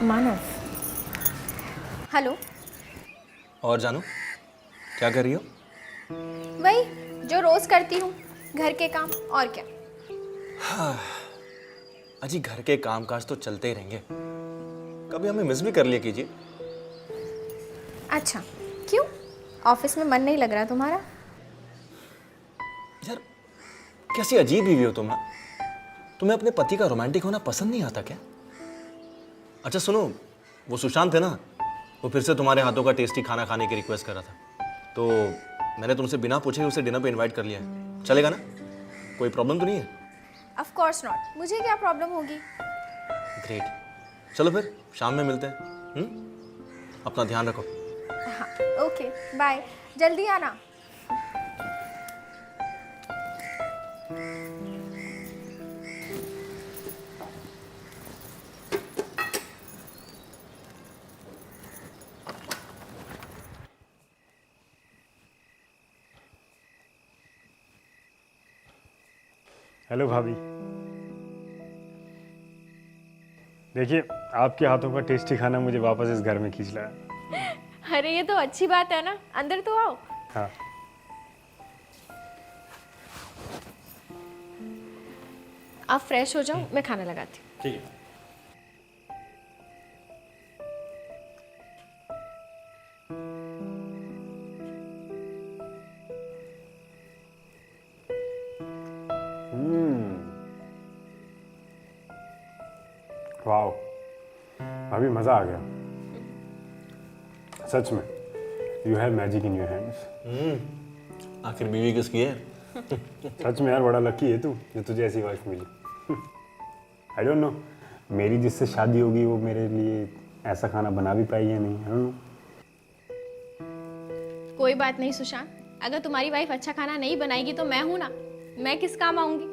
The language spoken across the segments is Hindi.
मानव। हेलो। और जानू क्या कर रही हो? वही जो रोज करती हूँ, घर के काम और क्या। अजी घर के कामकाज तो चलते ही रहेंगे, कभी हमें मिस भी कर लिया कीजिए। अच्छा, क्यों? ऑफिस में मन नहीं लग रहा तुम्हारा? यार कैसी अजीब बीवी हो तुम ना। तुम्हें अपने पति का रोमांटिक होना पसंद नहीं आता क्या? अच्छा सुनो, वो सुशांत है ना, वो फिर से तुम्हारे हाथों का टेस्टी खाना खाने की रिक्वेस्ट कर रहा था, तो मैंने तुमसे बिना पूछे ही उसे डिनर पे इनवाइट कर लिया है। चलेगा ना? कोई प्रॉब्लम तो नहीं है? ऑफ कोर्स नॉट, मुझे क्या प्रॉब्लम होगी। ग्रेट, चलो फिर शाम में मिलते हैं। अपना ध्यान रखो। हाँ ओके, बाय, जल्दी आना। हेलो भाभी। देखिए, आपके हाथों का टेस्टी खाना मुझे वापस इस घर में खींच लाया। अरे ये तो अच्छी बात है ना, अंदर तो आओ। हाँ। आप फ्रेश हो जाओ, मैं खाना लगाती हूँ। ठीक है। वाह, भाभी मज़ा आ गया सच में। You have magic in your hands. आखिर बीवी किसकी है? सच में यार, बड़ा लकी है तू जो तुझे ऐसी वाइफ मिली। आई डोंट नो, मेरी जिससे शादी होगी वो मेरे लिए ऐसा खाना बना भी पाएगी या नहीं, आई डोंट नो। कोई बात नहीं सुशांत, अगर तुम्हारी वाइफ अच्छा खाना नहीं बनाएगी तो मैं हूं ना, मैं किस काम आऊंगी।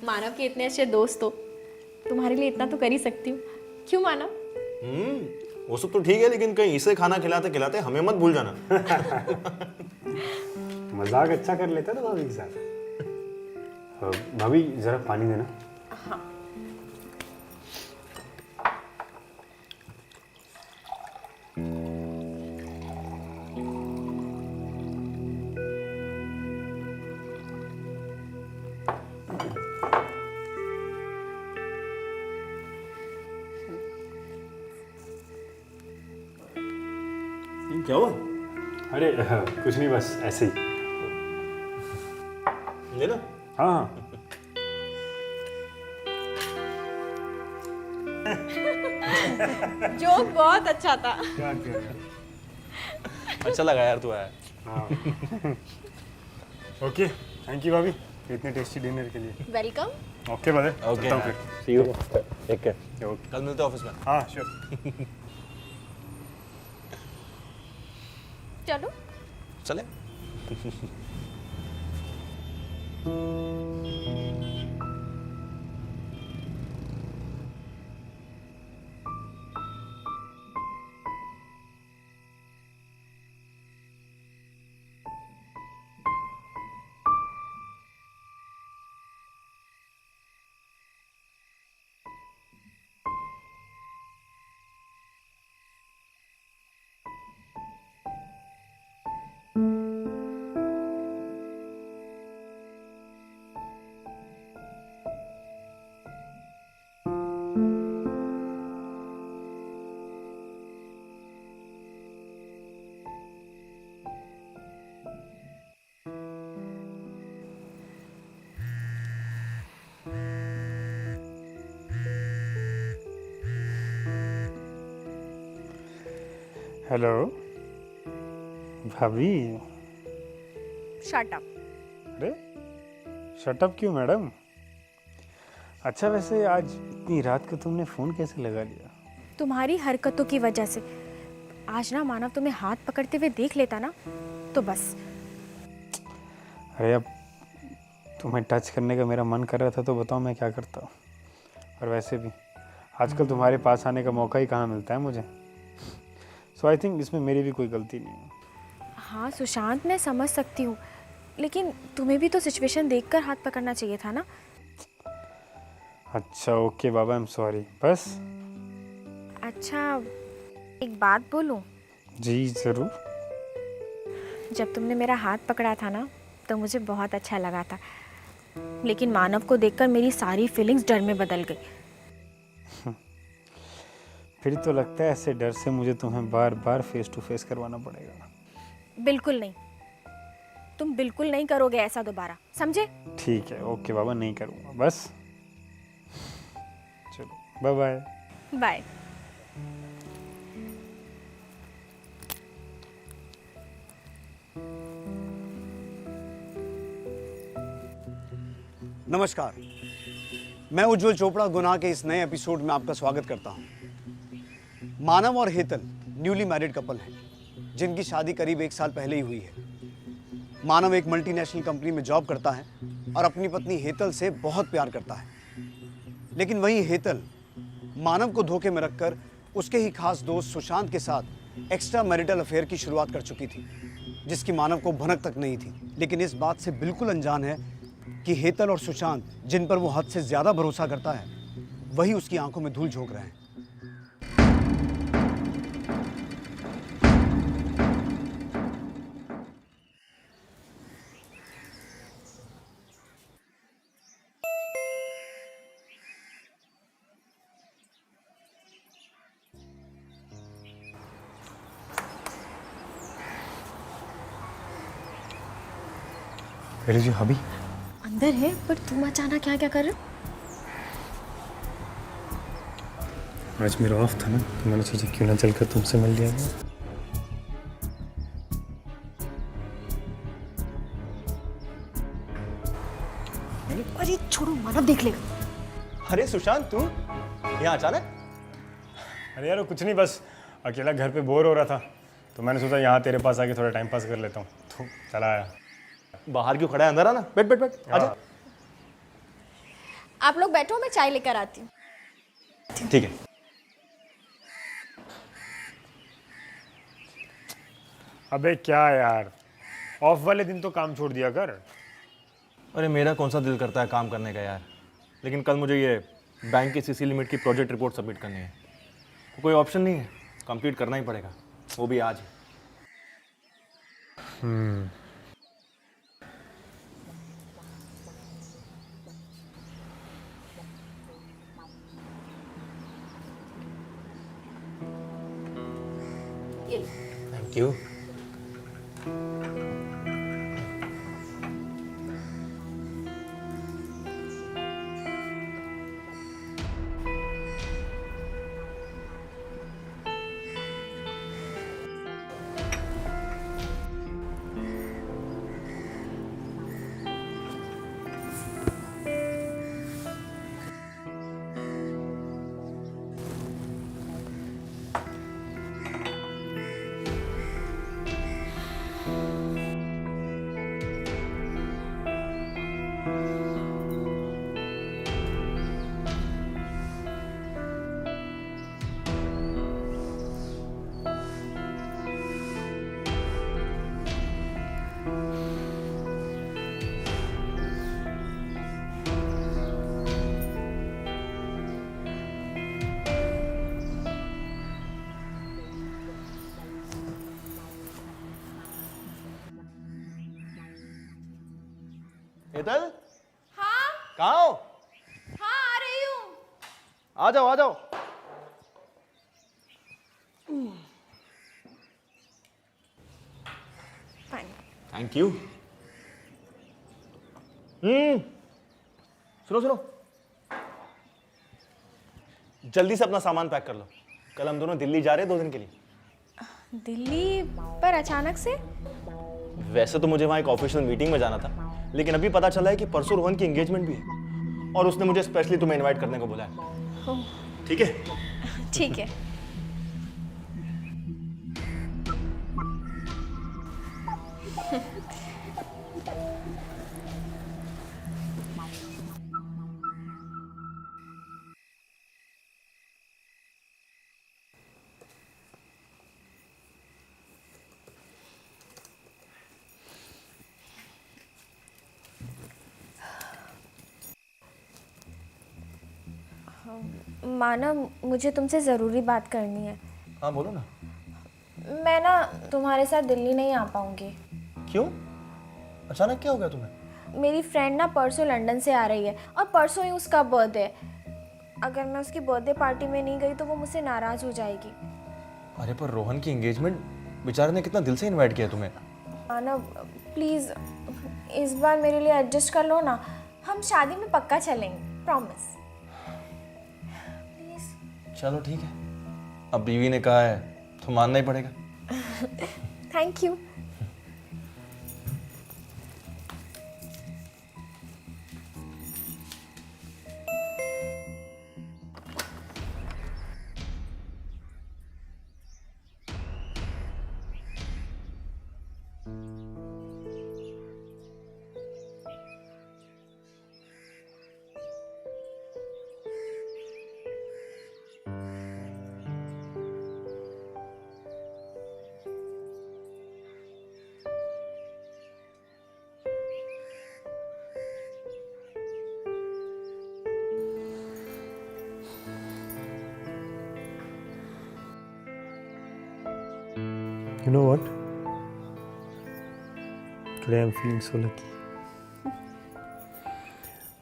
मानव के इतने अच्छे दोस्त हो, तुम्हारे लिए इतना तो कर ही सकती हूँ। क्यों मानव? वो सब तो ठीक है, लेकिन कहीं इसे खाना खिलाते खिलाते हमें मत भूल जाना। मजाक अच्छा कर लेता था भाभी के साथ। भाभी जरा पानी देना। हाँ। क्या हुआ? अरे कुछ नहीं, बस ऐसे ही। ले लो। हाँ हाँ। जोक बहुत अच्छा था। क्या क्या। अच्छा लगा यार तू आया। हाँ। ओके, थैंक यू भाभी इतने टेस्टी डिनर के लिए। वेलकम। Okay bye. ओके, फिर see you. Take care. Okay. कल मिलते हैं ऑफिस में। हाँ श्योर। चलो। चले। हेलो भाभी। Shut up. अरे शटअप क्यों मैडम? अच्छा वैसे आज इतनी रात को तुमने फ़ोन कैसे लगा लिया? तुम्हारी हरकतों की वजह से। आज ना मानव तुम्हें हाथ पकड़ते हुए देख लेता ना, तो बस। अरे अब तुम्हें टच करने का मेरा मन कर रहा था तो बताओ मैं क्या करता। और वैसे भी आजकल तुम्हारे पास आने का मौका ही कहाँ मिलता है मुझे। सो आई थिंक इसमें मेरी भी कोई गलती नहीं है। हाँ सुशांत, मैं समझ सकती हूँ, लेकिन तुम्हें भी तो सिचुएशन देखकर हाथ पकड़ना चाहिए था ना। अच्छा okay Baba, I am sorry. बस अच्छा, एक बात बोलूं? जी ज़रूर। जब तुमने मेरा हाथ पकड़ा था ना, तो मुझे बहुत अच्छा लगा था। लेकिन मानव को देखकर मेरी सारी फीलिंग्स डर में बदल गई। फिर तो लगता है ऐसे डर से मुझे तुम्हें बार बार फेस टू फेस करवाना पड़ेगा। बिल्कुल नहीं, तुम बिल्कुल नहीं करोगे ऐसा दोबारा, समझे? ठीक है, ओके बाबा, नहीं करूँगा बस। चलो बाय बाय। बाय। नमस्कार, मैं उज्जवल चोपड़ा गुनाह के इस नए एपिसोड में आपका स्वागत करता हूं। मानव और हेतल न्यूली मैरिड कपल हैं, जिनकी शादी करीब 1 साल पहले ही हुई है। मानव एक मल्टीनेशनल कंपनी में जॉब करता है और अपनी पत्नी हेतल से बहुत प्यार करता है। लेकिन वहीं हेतल मानव को धोखे में रखकर उसके ही खास दोस्त सुशांत के साथ एक्स्ट्रा मैरिटल अफेयर की शुरुआत कर चुकी थी, जिसकी मानव को भनक तक नहीं थी। लेकिन इस बात से बिल्कुल अनजान है कि हेतल और सुशांत, जिन पर वो हद से ज्यादा भरोसा करता है, वही उसकी आंखों में धूल झोंक रहे हैं। अरे जी अभी अंदर है, पर तुम अचानक क्या क्या कर रहे हो? आज मेरा ऑफ था ना, तो मैंने सोचा क्यों ना चलकर तुमसे मिल लिया जाए। अरे छोड़ो, मानव देख लेगा। अरे सुशांत, तू यहाँ अचानक? अरे यार वो कुछ नहीं, बस अकेला घर पे बोर हो रहा था, तो मैंने सोचा यहाँ तेरे पास आके थोड़ा टाइम पास कर लेता हूँ, तो चला आया। बाहर क्यों खड़ा है, अंदर आना। बैठ बैठ बैठ, आजा। आप लोग बैठो, मैं चाय लेकर आती हूँ। ठीक है। अबे क्या यार, ऑफ वाले दिन तो काम छोड़ दिया कर। अरे मेरा कौन सा दिल करता है काम करने का यार, लेकिन कल मुझे ये बैंक की सीसी लिमिट की प्रोजेक्ट रिपोर्ट सबमिट करनी है, तो कोई ऑप्शन नहीं है, कंप्लीट करना ही पड़ेगा, वो भी आज। Thank you. हेतल, हाँ कहाँ हो? हाँ, आ रही हूँ। आ जाओ आ जाओ। पानी। Thank you. सुनो सुनो, जल्दी से अपना सामान पैक कर लो, कल हम दोनों दिल्ली जा रहे हैं 2 दिन के लिए। दिल्ली पर अचानक से? वैसे तो मुझे वहाँ एक ऑफिशियल मीटिंग में जाना था, लेकिन अभी पता चला है कि परसों रोहन की एंगेजमेंट भी है, और उसने मुझे स्पेशली तुम्हें इनवाइट करने को बोला है। ठीक है? ठीक है। मानव, मुझे तुमसे ज़रूरी बात करनी है। हाँ बोलो ना। मैं ना तुम्हारे साथ दिल्ली नहीं आ पाऊँगी। क्यों? अचानक क्या हो गया तुम्हें? मेरी फ्रेंड ना परसों लंदन से आ रही है और परसों ही उसका बर्थडे है। अगर मैं उसकी बर्थडे पार्टी में नहीं गई तो वो मुझसे नाराज़ हो जाएगी। अरे पर रोहन की एंगेजमेंट, बेचारे ने कितना दिल से इनवाइट किया तुम्हें। मानव प्लीज़ इस बार मेरे लिए एडजस्ट कर लो ना, हम शादी में पक्का चलेंगे, प्रॉमिस। प्लीज़। चलो ठीक है, अब बीवी ने कहा है तो मानना ही पड़ेगा। Thank you. You know what? Today I'm feeling so lucky.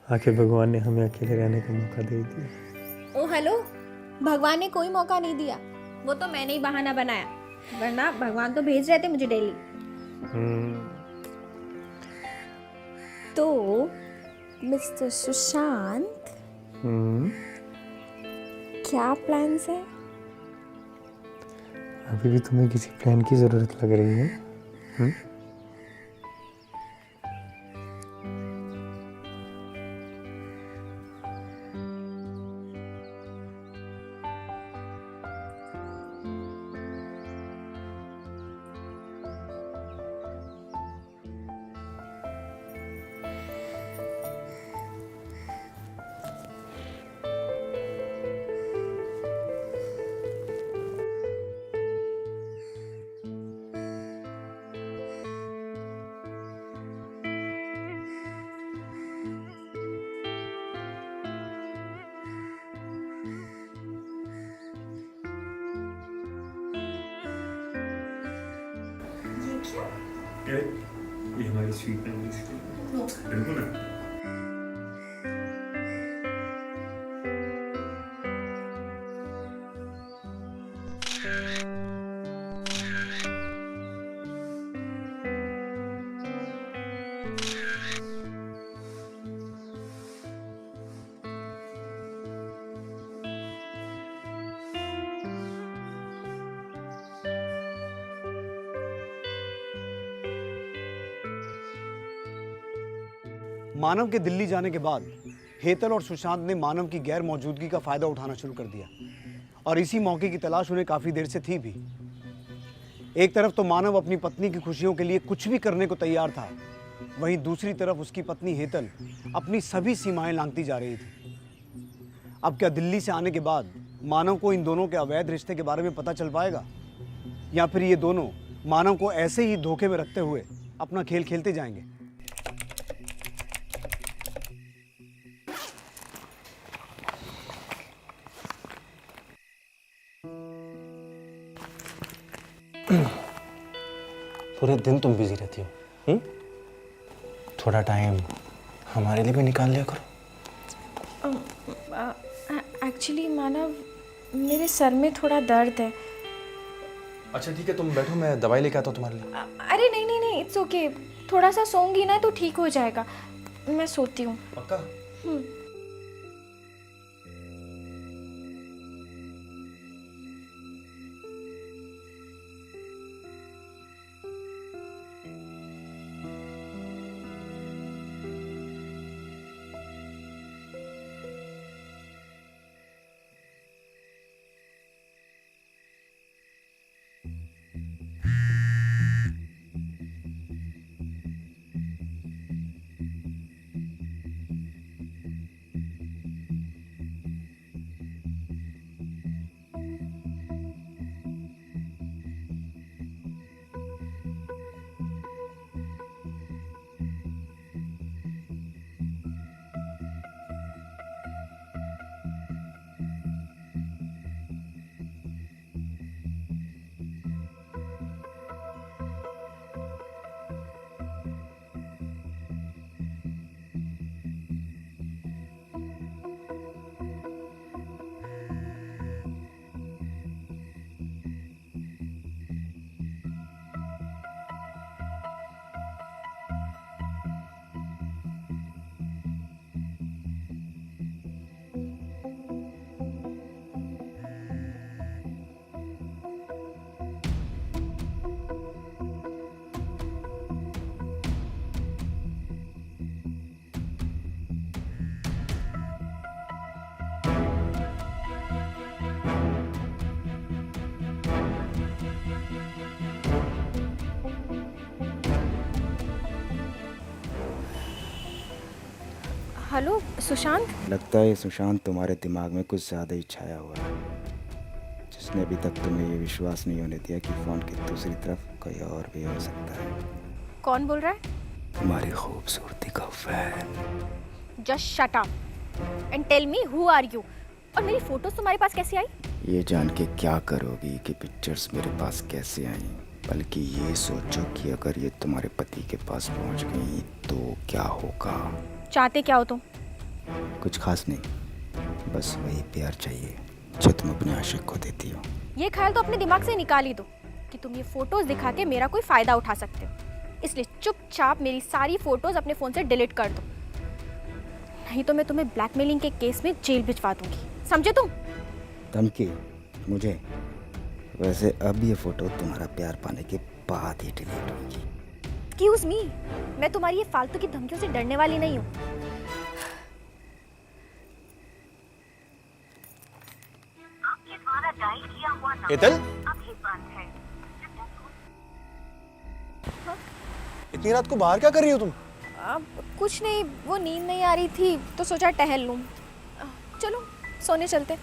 आखिर भगवान ने हमें अकेले रहने का मौका दे दिया। ओ हेलो, भगवान ने कोई मौका नहीं दिया, वो तो मैंने ही बहाना बनाया, वरना भगवान तो भेज रहे थे मुझे डेली। तो मिस्टर सुशांत, क्या प्लान्स है? अभी भी तुम्हें किसी प्लान की जरूरत लग रही है? ये हमारी स्वीट मेमोरीज बिल्कुल ना। मानव के दिल्ली जाने के बाद हेतल और सुशांत ने मानव की गैर मौजूदगी का फायदा उठाना शुरू कर दिया और इसी मौके की तलाश उन्हें काफी देर से थी भी। एक तरफ तो मानव अपनी पत्नी की खुशियों के लिए कुछ भी करने को तैयार था, वहीं दूसरी तरफ उसकी पत्नी हेतल अपनी सभी सीमाएं लांघती जा रही थी। अब क्या दिल्ली से आने के बाद मानव को इन दोनों के अवैध रिश्ते के बारे में पता चल पाएगा, या फिर ये दोनों मानव को ऐसे ही धोखे में रखते हुए अपना खेल खेलते जाएंगे? पूरे दिन तुम बिजी रहती हो, थोड़ा टाइम हमारे लिए भी निकाल लिया करो। एक्चुअली मानव, मेरे सर में थोड़ा दर्द है। अच्छा ठीक है, तुम बैठो, मैं दवाई लेके आता हूँ तुम्हारे लिए। अरे नहीं नहीं नहीं, इट्स ओके, थोड़ा सा सोऊंगी ना तो ठीक हो जाएगा। मैं सोती हूँ। पक्का? हेलो सुशांत। लगता है सुशांत तुम्हारे दिमाग में कुछ ज़्यादा ही छाया हुआ है, जिसने अभी तक तुम्हें ये विश्वास नहीं होने दिया कि फ़ोन की दूसरी तरफ कोई और भी हो सकता है। कौन बोल रहा है? तुम्हारी खूबसूरती का fan. Just shut up and tell me who are you. और मेरी फोटोज तुम्हारे पास कैसे आई? ये जान के क्या करोगी कि पिक्चर्स मेरे पास कैसे आई, बल्कि ये सोचो कि अगर ये तुम्हारे पति के पास पहुंच गई तो क्या होगा। चाहते क्या हो तुम? कुछ खास नहीं, बस वही प्यार चाहिए जो तुम अपने आशिक को देती हो। ये ख्याल तो अपने दिमाग से निकाल ही दो कि तुम ये फोटोज दिखा के मेरा कोई फायदा उठा सकते हो। इसलिए चुपचाप मेरी सारी फोटोज अपने फ़ोन से डिलीट कर दो, नहीं तो मैं तुम्हें ब्लैकमेलिंग के केस में जेल भिजवा दूंगी, समझे तुम? धमकी मुझे? वैसे अब ये फोटो तुम्हारा प्यार पाने के बाद ही डिलीट होगी। एक्सक्यूज मी, मैं तुम्हारी ये फालतू की धमकियों से डरने वाली नहीं हूँ। हेतल, इतनी रात को बाहर क्या कर रही हो तुम? कुछ नहीं, वो नींद नहीं आ रही थी तो सोचा टहल लूँ। चलो सोने चलते।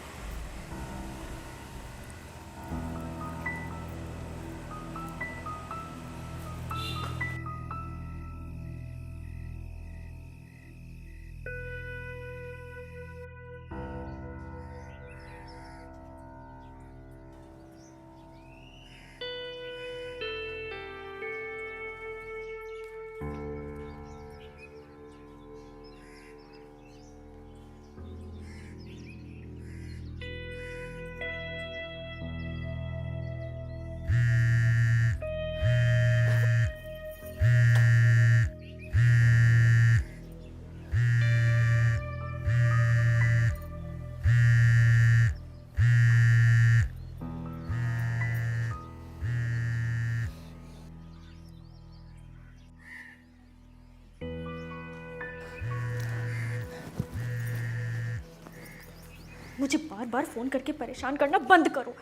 मुझे बार बार फोन करके परेशान करना बंद करो,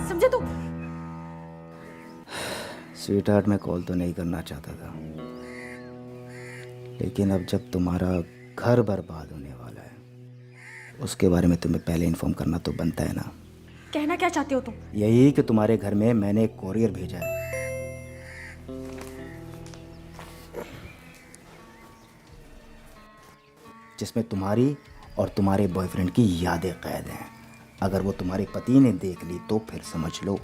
समझे तुम? स्वीटहार्ट, मैं कॉल तो नहीं करना चाहता था, लेकिन अब जब तुम्हारा घर बर्बाद होने वाला है उसके बारे में तुम्हें पहले इन्फॉर्म करना तो बनता है ना। कहना क्या चाहते हो तुम? यही कि तुम्हारे घर में मैंने एक कोरियर भेजा है जिसमें तुम्हारी और तुम्हारे बॉयफ्रेंड की यादें कैद हैं। अगर वो तुम्हारे पति ने देख ली तो फिर समझ लो,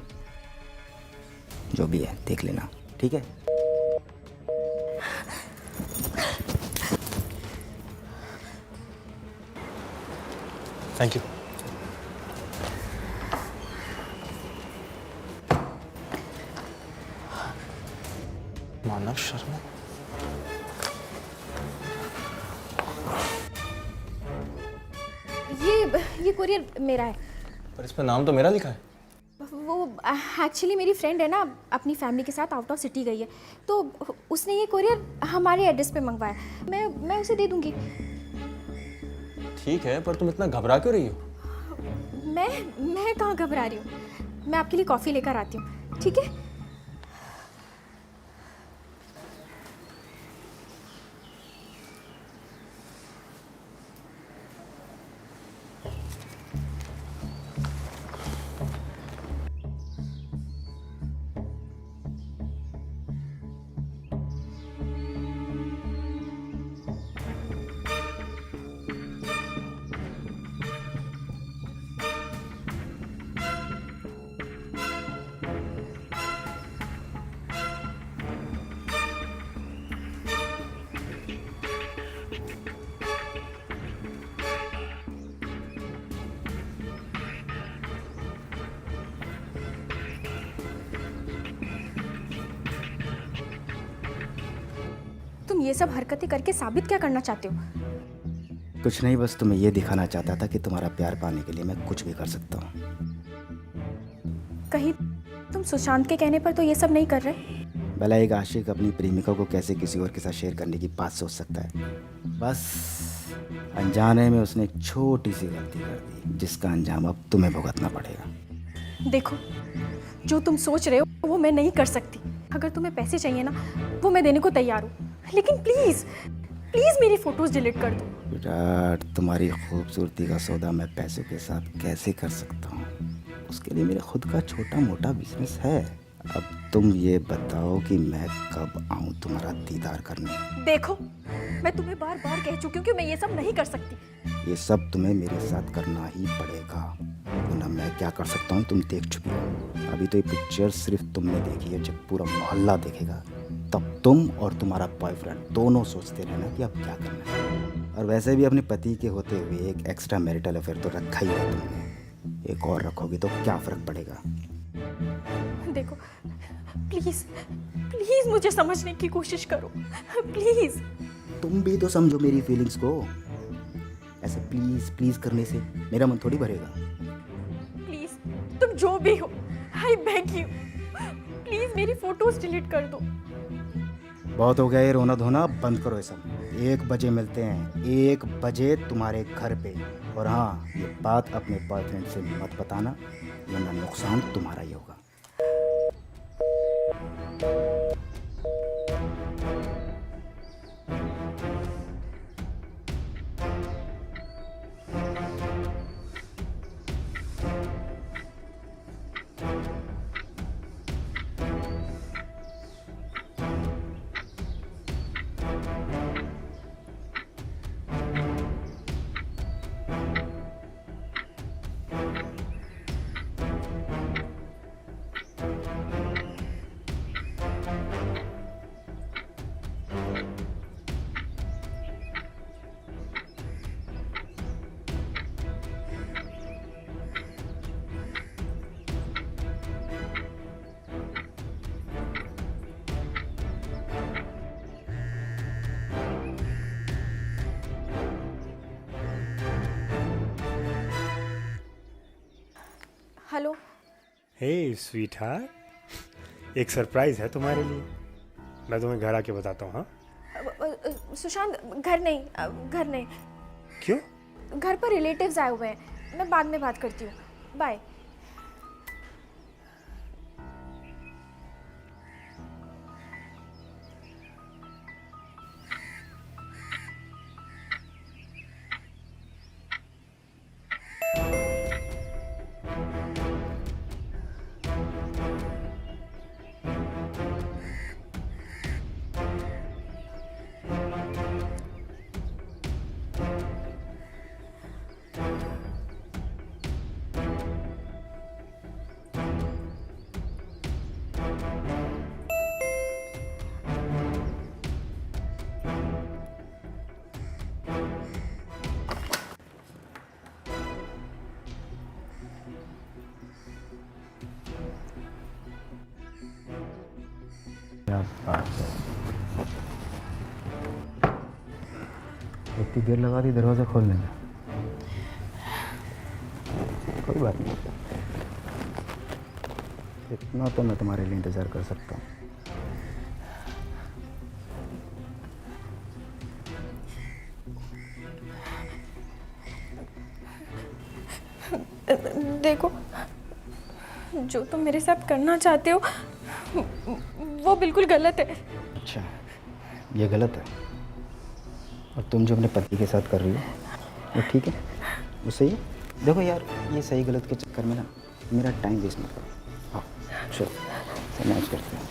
जो भी है देख लेना, ठीक है? Thank you. मानव शर्मा, ये कोरियर मेरा है। पर इसमें नाम तो मेरा लिखा है। वो एक्चुअली मेरी फ्रेंड है ना, अपनी फैमिली के साथ आउट ऑफ सिटी गई है, तो उसने ये कोरियर हमारे एड्रेस पे मंगवाया। मैं उसे दे दूंगी। ठीक है, पर तुम इतना घबरा क्यों रही हो? मैं कहाँ घबरा रही हूँ, मैं आपके लिए कॉफ़ी लेकर आती हूँ, ठीक है? तुम ये सब हरकतें करके साबित क्या करना चाहते हो? कुछ नहीं, बस तुम्हें ये दिखाना चाहता था कि तुम्हारा प्यार पाने के लिए मैं कुछ भी कर सकता हूँ। कहीं तुम सुशांत के कहने पर तो ये सब नहीं कर रहे? भला एक आशिक अपनी प्रेमिका को कैसे किसी और के साथ शेयर करने की बात सोच सकता है? बस अनजाने में उसने एक छोटी सी गलती कर दी जिसका अंजाम अब तुम्हें भुगतना पड़ेगा। देखो, जो तुम सोच रहे हो वो मैं नहीं कर सकती। अगर तुम्हें पैसे चाहिए ना, वो मैं देने को तैयार हूँ, लेकिन प्लीज प्लीज मेरी फोटोज डिलीट कर दो। बेटा, तुम्हारी खूबसूरती का सौदा मैं पैसों के साथ कैसे कर सकता हूँ? उसके लिए मेरा खुद का छोटा मोटा बिजनेस है। अब तुम ये बताओ कि मैं कब आऊँ तुम्हारा दीदार करने? देखो, मैं तुम्हें बार बार कह चुकी हूँ कि मैं ये सब नहीं कर सकती। ये सब तुम्हें मेरे साथ करना ही पड़ेगा, वरना मैं क्या कर सकता हूँ तुम देख चुकी हो। अभी तो ये पिक्चर सिर्फ तुमने देखी है, जब पूरा मोहल्ला देखेगा तब तुम और तुम्हारा बॉयफ्रेंड दोनों सोचते रहना कि अब क्या करना है। और वैसे भी अपने पति के होते हुए एक एक्स्ट्रा मैरिटल अफेयर तो रखा ही है तुमने, एक और रखोगे तो क्या फ़र्क पड़ेगा? देखो, प्लीज प्लीज मुझे समझने की कोशिश करो, प्लीज। तुम भी तो समझो मेरी फीलिंग्स को। ऐसे प्लीज प्लीज करने से मेरा मन थोड़ी भरेगा। प्लीज, तुम जो भी हो, आई बेग यू, प्लीज मेरी फोटोज डिलीट कर दो। बहुत हो गया ये रोना धोना, बंद करो ये सब। 1 बजे मिलते हैं, 1 बजे तुम्हारे घर पे। और हाँ, ये बात अपने बॉयफ्रेंड से मत बताना, वरना नुकसान तुम्हारा ही होगा। हेलो। हे स्वीट हार्ट, एक सरप्राइज है तुम्हारे लिए। मैं तुम्हें घर आके बताता हूँ। हाँ, सुशांत, घर नहीं। क्यों? घर पर रिलेटिव्स आए हुए हैं, मैं बाद में बात करती हूँ, बाय। क्या बात है, इतनी देर लगा दी दरवाज़ा खोलने में। कोई बात नहीं, इतना तो मैं तुम्हारे लिए इंतज़ार कर सकता हूँ। देखो, जो तुम मेरे साथ करना चाहते हो वो बिल्कुल गलत है। अच्छा, ये गलत है, और तुम जो अपने पति के साथ कर रही हो वो ठीक है, वो सही है। देखो यार, ये सही गलत के चक्कर में ना मेरा टाइम वेस्ट मत करो। हाँ चलो, मैच करते हैं।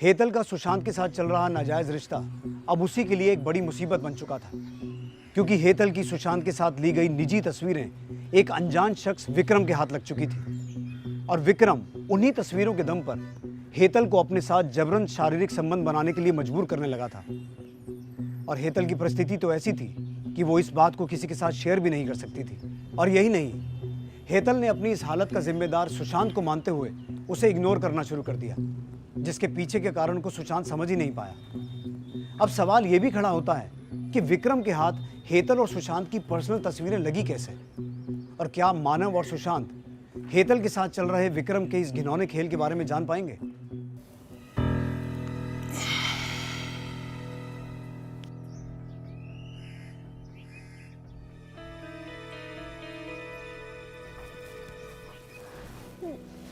हेतल का सुशांत के साथ चल रहा नाजायज रिश्ता अब उसी के लिए एक बड़ी मुसीबत बन चुका था, क्योंकि हेतल की सुशांत के साथ ली गई निजी तस्वीरें एक अनजान शख्स विक्रम के हाथ लग चुकी थी। और विक्रम उन्हीं तस्वीरों के दम पर हेतल को अपने साथ जबरन शारीरिक संबंध बनाने के लिए मजबूर करने लगा था। और हेतल की परिस्थिति तो ऐसी थी कि वो इस बात को किसी के साथ शेयर भी नहीं कर सकती थी। और यही नहीं, हेतल ने अपनी इस हालत का जिम्मेदार सुशांत को मानते हुए उसे इग्नोर करना शुरू कर दिया, जिसके पीछे के कारण को सुशांत समझ ही नहीं पाया। अब सवाल ये भी खड़ा होता है कि विक्रम के हाथ हेतल और सुशांत की पर्सनल तस्वीरें लगी कैसे, और क्या मानव और सुशांत हेतल के साथ चल रहे विक्रम के इस घिनौने खेल के बारे में जान पाएंगे?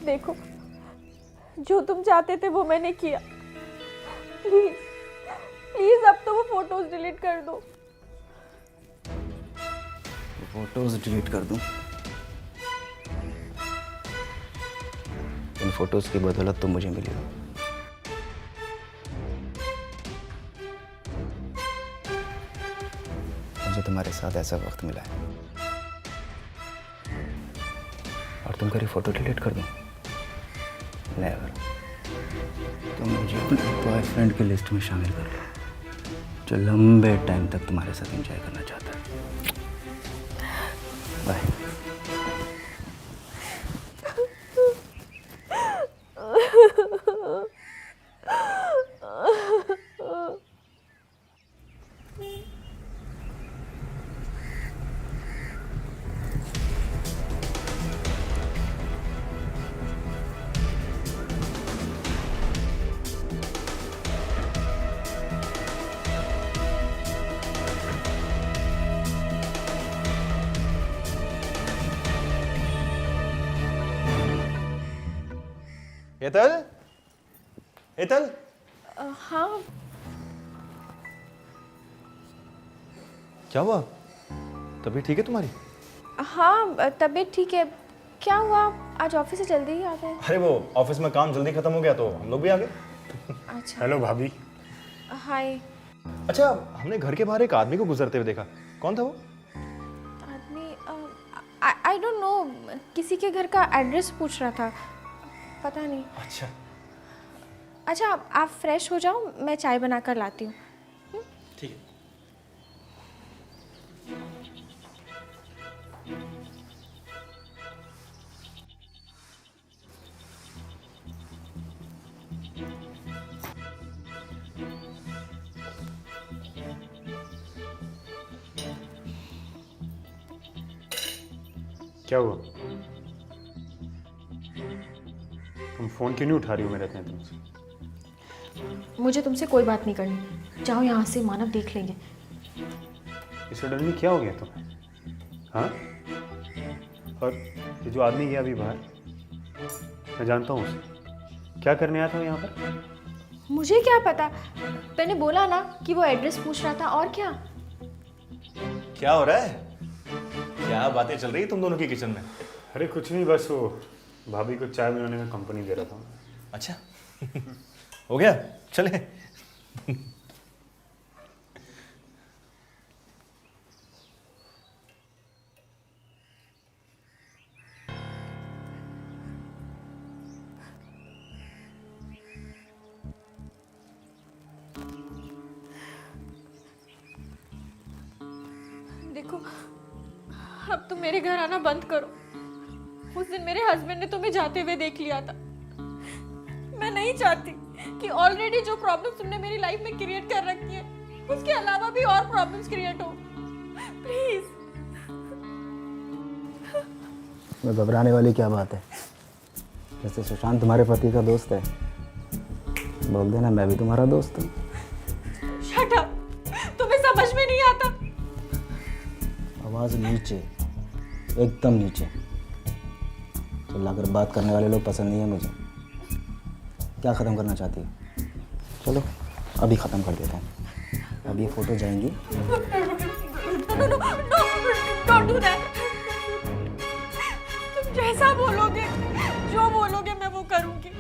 देखो, जो तुम चाहते थे वो मैंने किया। प्लीज प्लीज अब तो वो फोटोज डिलीट कर दो। फोटोज डिलीट कर दूं? इन फोटोज की बदौलत तो मुझे मिली। मुझे तुम्हारे साथ ऐसा वक्त मिला है और तुम करी फोटो डिलीट कर दो? नेवर। तुम मुझे अपने बॉयफ्रेंड की लिस्ट में शामिल कर लो, जो लंबे टाइम तक तुम्हारे साथ एंजॉय करना चाहता है। बाय। हेतल, हेतल, हाँ, क्या हुआ? तबीयत ठीक है तुम्हारी? हाँ तबीयत ठीक है। क्या हुआ, आज ऑफिस से जल्दी ही आ गए? अरे वो ऑफिस में काम जल्दी खत्म हो गया तो हम लोग भी आ गए। अच्छा। हेलो भाभी। हाय। अच्छा, हमने घर के बाहर एक आदमी को गुजरते हुए देखा। कौन था वो? आदमी आई डोंट नो, किसी के घर का एड्रेस पूछ रहा था, पता नहीं। अच्छा अच्छा, आप फ्रेश हो जाओ, मैं चाय बना कर लाती हूँ। ठीक है। क्या हुआ? तुम फोन क्यों नहीं उठा रही हो मेरे? तुमसे मुझे तुमसे कोई बात नहीं करनी, जाओ यहाँ से, मानव देख लेंगे। इस सडनली क्या हो गया तुम्हें? हाँ? और ये जो आदमी गया अभी बाहर, मैं जानता हूँ उसे। क्या करने आया था वो यहाँ पर? मुझे क्या पता, मैंने बोला ना कि वो एड्रेस पूछ रहा था। और क्या? क्या हो रहा है? क्या बातें चल रही है तुम दोनों की किचन में? अरे कुछ नहीं, बस वो भाभी को चाय बनाने में कंपनी दे रहा था। अच्छा हो गया, चले। देखो, अब तुम मेरे घर आना बंद करो। उस दिन मेरे हस्बैंड ने तुम्हें जाते हुए देख लिया था। मैं नहीं चाहती कि ऑलरेडी जो प्रॉब्लम्स तुमने मेरी लाइफ में क्रिएट कर रखी है, उसके अलावा भी और प्रॉब्लम्स क्रिएट हो। प्लीज। मैं घबराने वाली क्या बात है? जैसे सुशांत तुम्हारे पति का दोस्त है, बोल देना मैं भी तुम्हारा दोस्त हूँ। शट अप, तुम्हें समझ में नहीं आता। आवाज़ नीचे, एकदम नीचे। चिल्लाकर बात करने वाले लोग पसंद नहीं है मुझे। क्या ख़त्म करना चाहती है? चलो अभी ख़त्म कर देता हूँ। अब ये फ़ोटो जाएंगी। Don't do that. तुम जैसा बोलोगे, जो बोलोगे मैं वो करूँगी।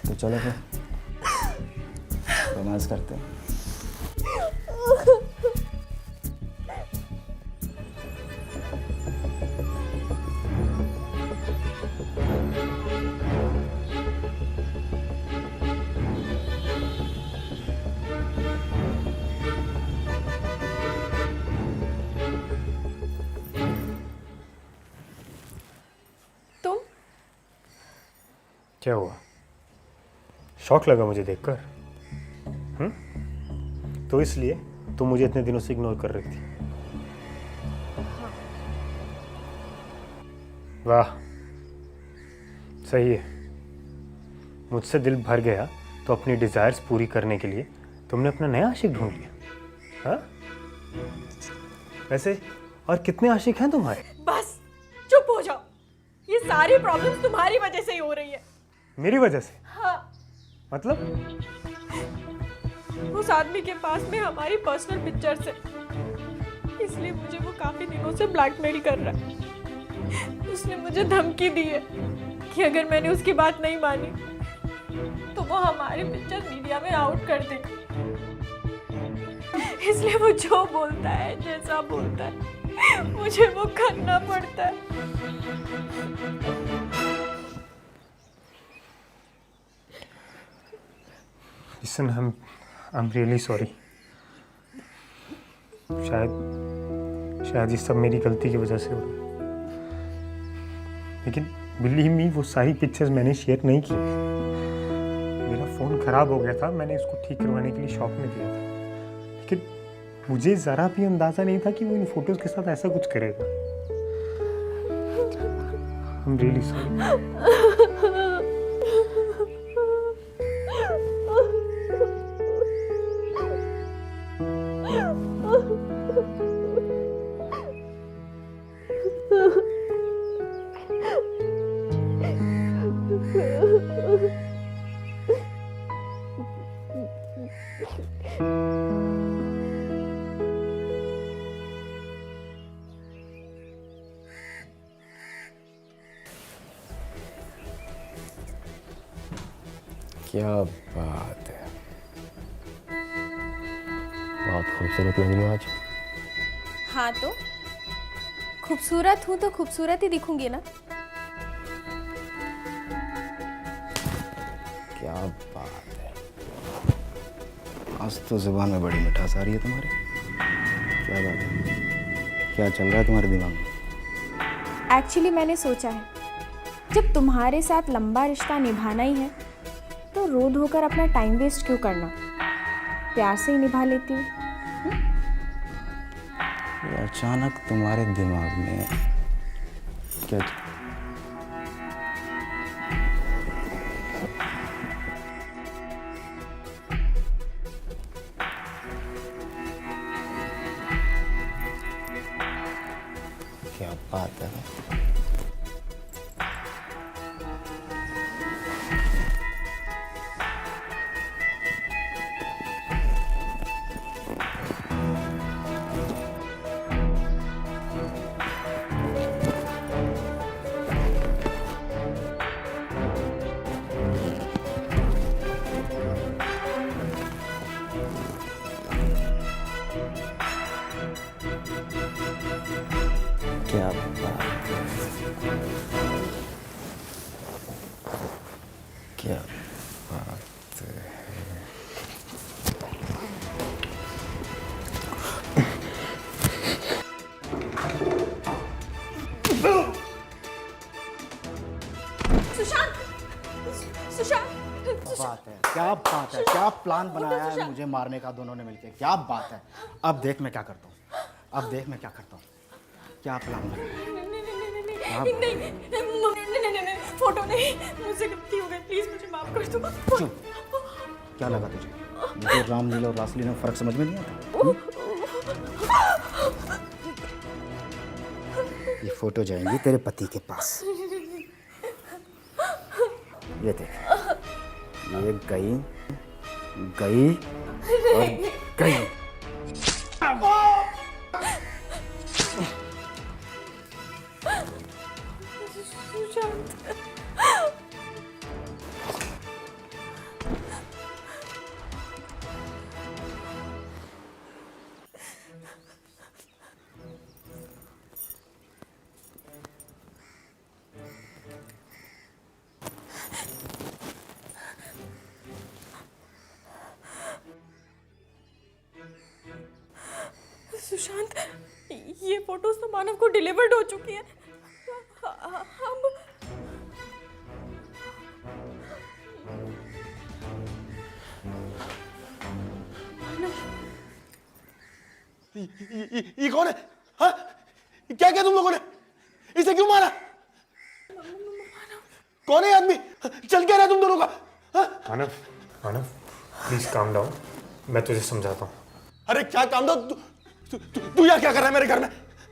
तो चलो फिर रोमांस करते हैं। क्या हुआ? शौक लगा मुझे देखकर? तो इसलिए तुम मुझे इतने दिनों से इग्नोर कर रही थी? वाह, सही है। मुझसे दिल भर गया तो अपनी डिजायर्स पूरी करने के लिए तुमने अपना नया आशिक ढूंढ लिया। हाँ, वैसे और कितने आशिक हैं तुम्हारे? बस चुप हो जाओ, ये सारी प्रॉब्लम्स तुम्हारी वजह से ही हो रही है। मेरी वजह से? हाँ, मतलब? उस आदमी के पास में हमारी पर्सनल पिक्चर्स है, इसलिए मुझे वो काफी दिनों से ब्लैकमेल कर रहा है। उसने मुझे धमकी दी है कि अगर मैंने उसकी बात नहीं मानी तो वो हमारी पिक्चर मीडिया में आउट कर देगा। इसलिए वो जो बोलता है, जैसा बोलता है, मुझे वो करना पड़ता है। Listen, I'm really sorry. शायद ये सब मेरी गलती की वजह से हो रहा है। लेकिन बिलीव मी, वो सारी पिक्चर्स मैंने शेयर नहीं की। मेरा फ़ोन ख़राब हो गया था, मैंने इसको ठीक करवाने के लिए शॉप में दिया था। लेकिन मुझे ज़रा भी अंदाज़ा नहीं था कि वो इन फोटोज़ के साथ ऐसा कुछ करेगा। I'm really sorry. क्या बात है, बहुत खूबसूरत लग रही हो आज। हाँ तो खूबसूरत हूँ तो खूबसूरत ही दिखूंगी ना। क्या बात है, आज तो जुबान में बड़ी मिठास आ रही है तुम्हारी। क्या बात है, क्या चल रहा है तुम्हारे दिमाग में? एक्चुअली मैंने सोचा है, जब तुम्हारे साथ लंबा रिश्ता निभाना ही है तो रो धोकर अपना टाइम वेस्ट क्यों करना, प्यार से ही निभा लेती हूँ। ये अचानक तुम्हारे दिमाग में क्या? क्या बात है, क्या बात है, क्या बात है। सुशांत, सुशांत, बात है, क्या बात है, क्या प्लान बनाया है मुझे मारने का दोनों ने मिलके? क्या बात है, अब देख मैं क्या करता हूँ, अब देख मैं क्या करता हूँ, क्या प्लान बनाया है? नहीं, फोटो नहीं, मुझसे गलती हो गई, प्लीज मुझे माफ कर दो। चुप, क्या लगा तुझे? मुझे रामलीला और रासलीला में फर्क समझ में नहीं आता? ये फोटो जाएंगी तेरे पति के पास। ये देख, ये गई गई और गई। सुशांत, ये फोटोज तो मानव को डिलीवर्ड हो चुकी है। हम ये कौन है? हाँ? क्या किया तुम लोगों ने? इसे क्यों मारा? कौन है ये आदमी? चल क्या रहा है तुम दोनों का? हाँ? मानव, मानव, प्लीज काम डाउन, मैं तुझे समझाता हूँ। अरे क्या काम दो? तू यहाँ क्या कर रहा है मेरे घर में?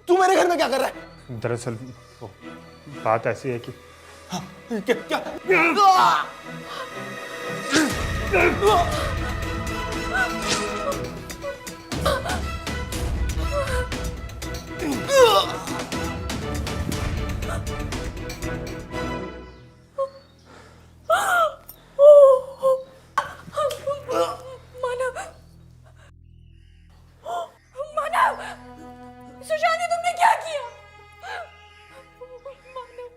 तू मेरे घर में क्या कर रहा है? दरअसल वो बात ऐसी है कि क्या? मानव, मानव, सुशांत ये तुमने क्या किया? मानव,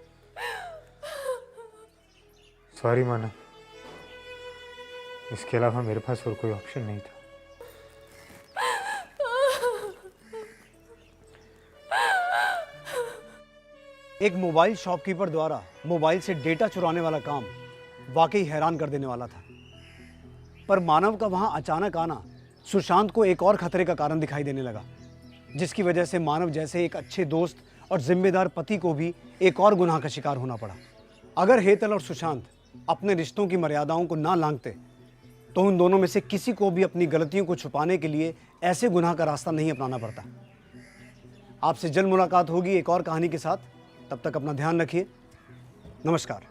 सॉरी मानव, इसके अलावा मेरे पास और कोई ऑप्शन नहीं था। एक मोबाइल शॉपकीपर द्वारा मोबाइल से डेटा चुराने वाला काम वाकई हैरान कर देने वाला था, पर मानव का वहां अचानक आना सुशांत को एक और खतरे का कारण दिखाई देने लगा, जिसकी वजह से मानव जैसे एक अच्छे दोस्त और जिम्मेदार पति को भी एक और गुनाह का शिकार होना पड़ा। अगर हेतल और सुशांत अपने रिश्तों की मर्यादाओं को ना लांघते तो उन दोनों में से किसी को भी अपनी गलतियों को छुपाने के लिए ऐसे गुनाह का रास्ता नहीं अपनाना पड़ता। आपसे जल्द मुलाकात होगी एक और कहानी के साथ। तब तक अपना ध्यान रखिए। नमस्कार।